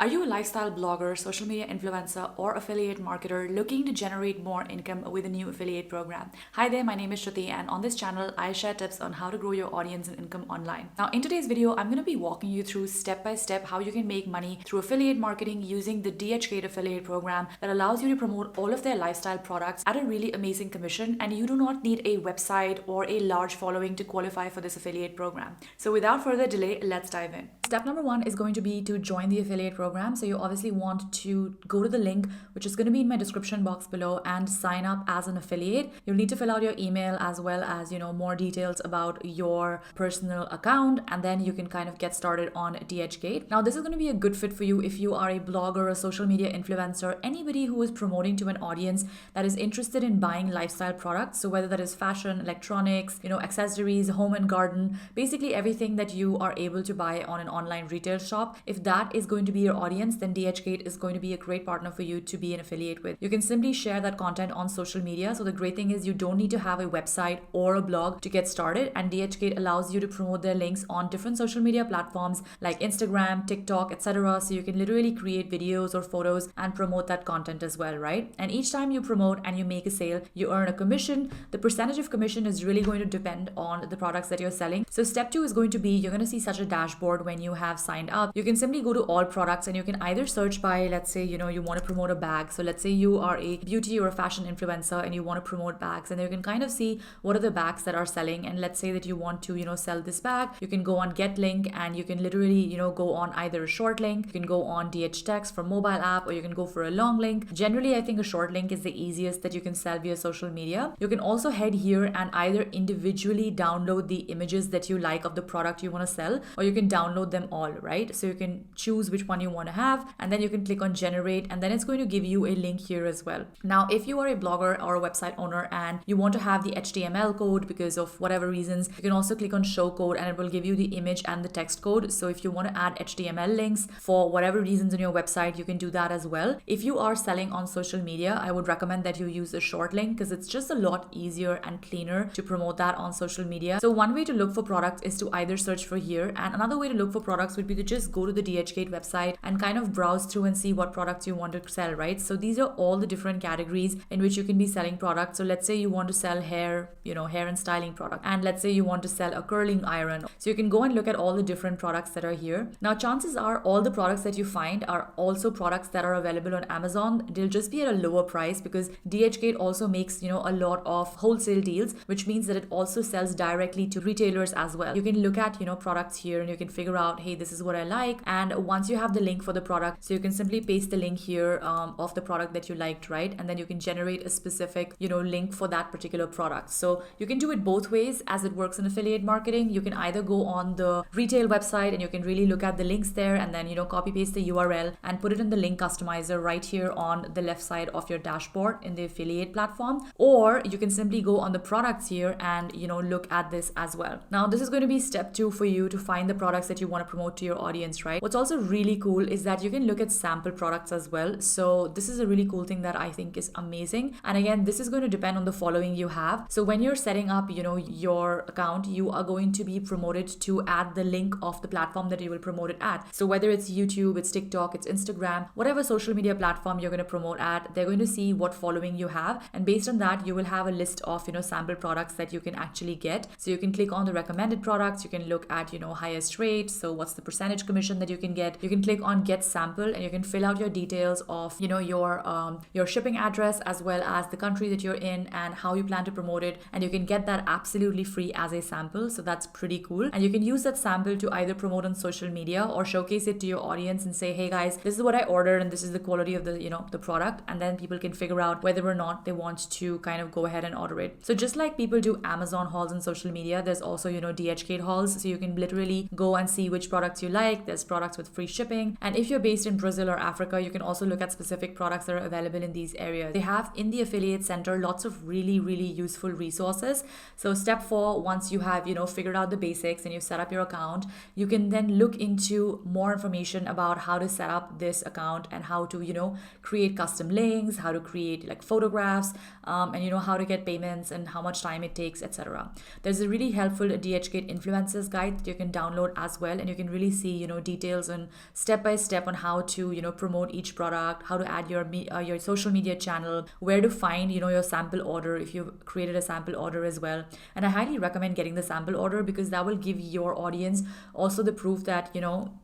Are you a lifestyle blogger, social media influencer, or affiliate marketer looking to generate more income with a new affiliate program? Hi there, my name is Shruti, and on this channel, I share tips on how to grow your audience and income online. Now, in today's video, I'm going to be walking you through step by step how you can make money through affiliate marketing using the dhgate affiliate program that allows you to promote all of their lifestyle products at a really amazing commission, and you do not need a website or a large following to qualify for this affiliate program. So without further delay, let's dive in. Step number one is going to be to join the affiliate program. So you obviously want to go to the link, which is going to be in my description box below, and sign up as an affiliate. You'll need to fill out your email as well as, more details about your personal account, and then you can kind of get started on dhgate. Now, this is going to be a good fit for you if you are a blogger, a social media influencer, anybody who is promoting to an audience that is interested in buying lifestyle products. So whether that is fashion, electronics, accessories, home and garden, basically everything that you are able to buy on an online retail shop. If that is going to be your audience, then dhgate is going to be a great partner for you to be an affiliate with. You can simply share that content on social media. So the great thing is you don't need to have a website or a blog to get started, and dhgate allows you to promote their links on different social media platforms like Instagram, TikTok, etc. So you can literally create videos or photos and promote that content as well, right? And each time you promote and you make a sale, you earn a commission. The percentage of commission is really going to depend on the products that you're selling. So step two is going to be, you're going to see such a dashboard when you have signed up. You can simply go to all products and you can either search by, let's say, you want to promote a bag. So let's say you are a beauty or a fashion influencer and you want to promote bags, and you can kind of see what are the bags that are selling. And let's say that you want to, sell this bag. You can go on get link and you can literally, go on either a short link. You can go on DH text for mobile app, or you can go for a long link. Generally, I think a short link is the easiest that you can sell via social media. You can also head here and either individually download the images that you like of the product you want to sell, or you can download them all, right? So you can choose which one you want to have, and then you can click on generate, and then it's going to give you a link here as well. Now, if you are a blogger or a website owner and you want to have the HTML code because of whatever reasons, you can also click on show code and it will give you the image and the text code. So if you want to add HTML links for whatever reasons on your website, you can do that as well. If you are selling on social media, I would recommend that you use a short link because it's just a lot easier and cleaner to promote that on social media. So one way to look for products is to either search for here, and another way to look for products would be to just go to the dhgate website and kind of browse through and see what products you want to sell, right? So these are all the different categories in which you can be selling products. So let's say you want to sell hair, hair and styling product, and let's say you want to sell a curling iron. So you can go and look at all the different products that are here. Now, chances are all the products that you find are also products that are available on Amazon. They'll just be at a lower price because dhgate also makes, a lot of wholesale deals, which means that it also sells directly to retailers as well. You can look at, products here and you can figure out, hey, this is what I like. And once you have the link for the product, so you can simply paste the link here of the product that you liked, right? And then you can generate a specific, link for that particular product. So you can do it both ways as it works in affiliate marketing. You can either go on the retail website and you can really look at the links there and then, copy paste the URL and put it in the link customizer right here on the left side of your dashboard in the affiliate platform. Or you can simply go on the products here and, look at this as well. Now, this is going to be step two for you to find the products that you want to promote to your audience, right? What's also really cool is that you can look at sample products as well. So this is a really cool thing that I think is amazing. And again, this is going to depend on the following you have. So when you're setting up, your account, you are going to be promoted to add the link of the platform that you will promote it at. So whether it's YouTube, it's TikTok, it's Instagram, whatever social media platform you're going to promote at, they're going to see what following you have. And based on that, you will have a list of, sample products that you can actually get. So you can click on the recommended products. You can look at, highest rate. So what's the percentage commission that you can get? You can click on get sample and you can fill out your details of, your shipping address as well as the country that you're in and how you plan to promote it. And you can get that absolutely free as a sample. So that's pretty cool. And you can use that sample to either promote on social media or showcase it to your audience and say, hey guys, this is what I ordered and this is the quality of the product. And then people can figure out whether or not they want to kind of go ahead and order it. So just like people do Amazon hauls on social media, there's also, dhgate hauls. So you can literally go and see which products you like. There's products with free shipping. And if you're based in Brazil or Africa, you can also look at specific products that are available in these areas. They have in the affiliate center lots of really, really useful resources. So step four, once you have, figured out the basics and you've set up your account, you can then look into more information about how to set up this account and how to, create custom links, how to create like photographs, and how to get payments and how much time it takes, etc. There's a really helpful dhgate influencers guide that you can download as well, and you can really see, details on step by step on how to, promote each product, how to add your social media channel, where to find, your sample order if you've created a sample order as well. And I highly recommend getting the sample order because that will give your audience also the proof that,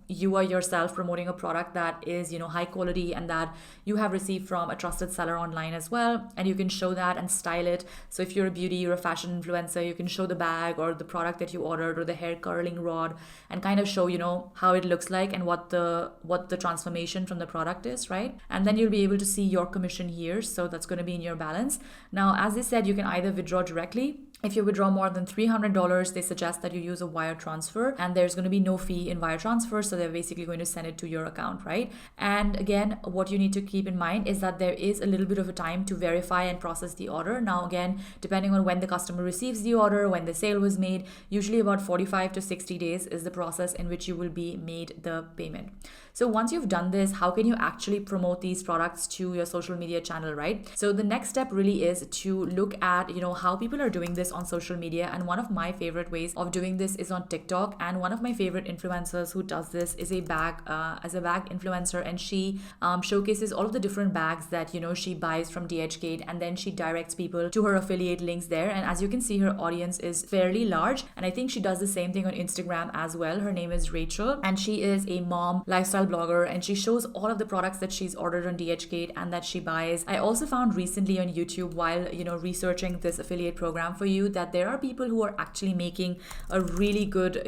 you are yourself promoting a product that is, high quality and that you have received from a trusted seller online as well. And you can show that and style it. So if you're a beauty or a fashion influencer, you can show the bag or the product that you ordered or the hair curling rod and kind of show, how it looks like and what the transformation from the product is, right? And then you'll be able to see your commission here. So that's going to be in your balance. Now, as I said, you can either withdraw directly. If you withdraw more than $300, they suggest that you use a wire transfer, and there's going to be no fee in wire transfer. So they're basically going to send it to your account, right? And again, what you need to keep in mind is that there is a little bit of a time to verify and process the order. Now, again, depending on when the customer receives the order, when the sale was made, usually about 45 to 60 days is the process in which you will be made the payment. So once you've done this, how can you actually promote these products to your social media channel, right? So the next step really is to look at, how people are doing this on social media. And one of my favorite ways of doing this is on TikTok. And one of my favorite influencers who does this is a bag influencer, and she showcases all of the different bags that, she buys from dhgate, and then she directs people to her affiliate links there. And as you can see, her audience is fairly large. And I think she does the same thing on Instagram as well. Her name is Rachel, and she is a mom lifestyle blogger, and she shows all of the products that she's ordered on dhgate and that she buys. I also found recently on YouTube while researching this affiliate program for you that there are people who are actually making a really good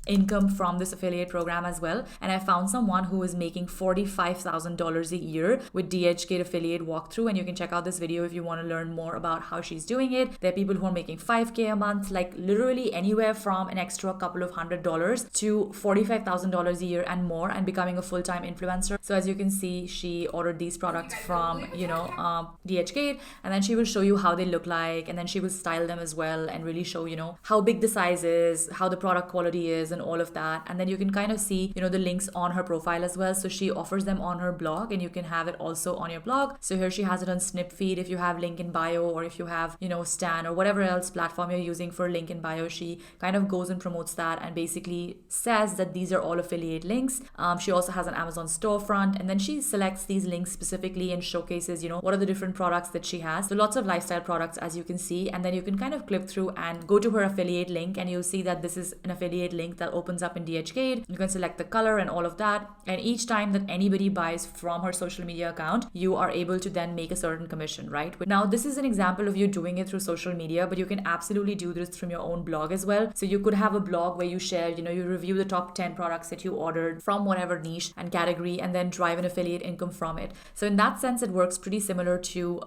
income from this affiliate program as well. And I found someone who is making $45,000 a year with dhgate affiliate walkthrough, and you can check out this video if you want to learn more about how she's doing it. There are people who are making $5,000 a month, like literally anywhere from an extra couple of $100 to $45,000 a year and more, and becoming a full-time influencer. So as you can see, she ordered these products from dhgate, and then she will show you how they look like, and then she will style them as well and really show how big the size is, how the product quality is, and all of that. And then you can kind of see the links on her profile as well. So she offers them on her blog, and you can have it also on your blog. So here she has it on Snipfeed. If you have link in bio, or if you have Stan or whatever else platform you're using for link in bio, she kind of goes and promotes that and basically says that these are all affiliate links. She also has an Amazon storefront, and then she selects these links specifically and showcases what are the different products that she has. So lots of lifestyle products, as you can see. And then you can kind of click through and go to her affiliate link, and you'll see that this is an affiliate link that opens up in dhgate. You can select the color and all of that, and each time that anybody buys from her social media account, you are able to then make a certain commission, right? Now, this is an example of you doing it through social media, but you can absolutely do this from your own blog as well. So you could have a blog where you share, you review the top 10 products that you ordered from whatever niche and category, and then drive an affiliate income from it. So in that sense, it works pretty similar to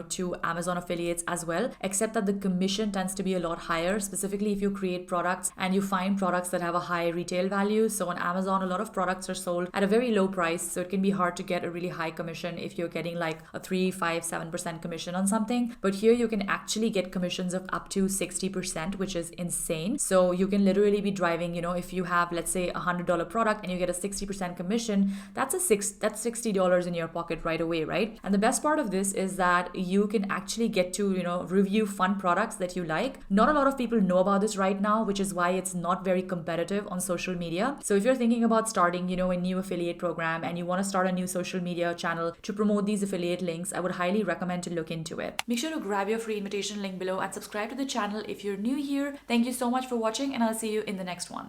to Amazon affiliates as well, except that the commission tends to be a lot higher, specifically if you create products and you find products that have a high retail value. So on Amazon, a lot of products are sold at a very low price, so it can be hard to get a really high commission if you're getting like a 3, 5, 7% commission on something. But here you can actually get commissions of up to 60%, which is insane. So you can literally be driving, if you have, let's say, $100 product and you get a 60% commission, that's $60 in your pocket right away, right? And the best part of this is that you can actually get to, review fun products that you like. Not a lot of people know about this right now, which is why it's not very competitive on social media. So if you're thinking about starting, a new affiliate program and you want to start a new social media channel to promote these affiliate links, I would highly recommend to look into it. Make sure to grab your free invitation link below and subscribe to the channel if you're new here. Thank you so much for watching, and I'll see you in the next one.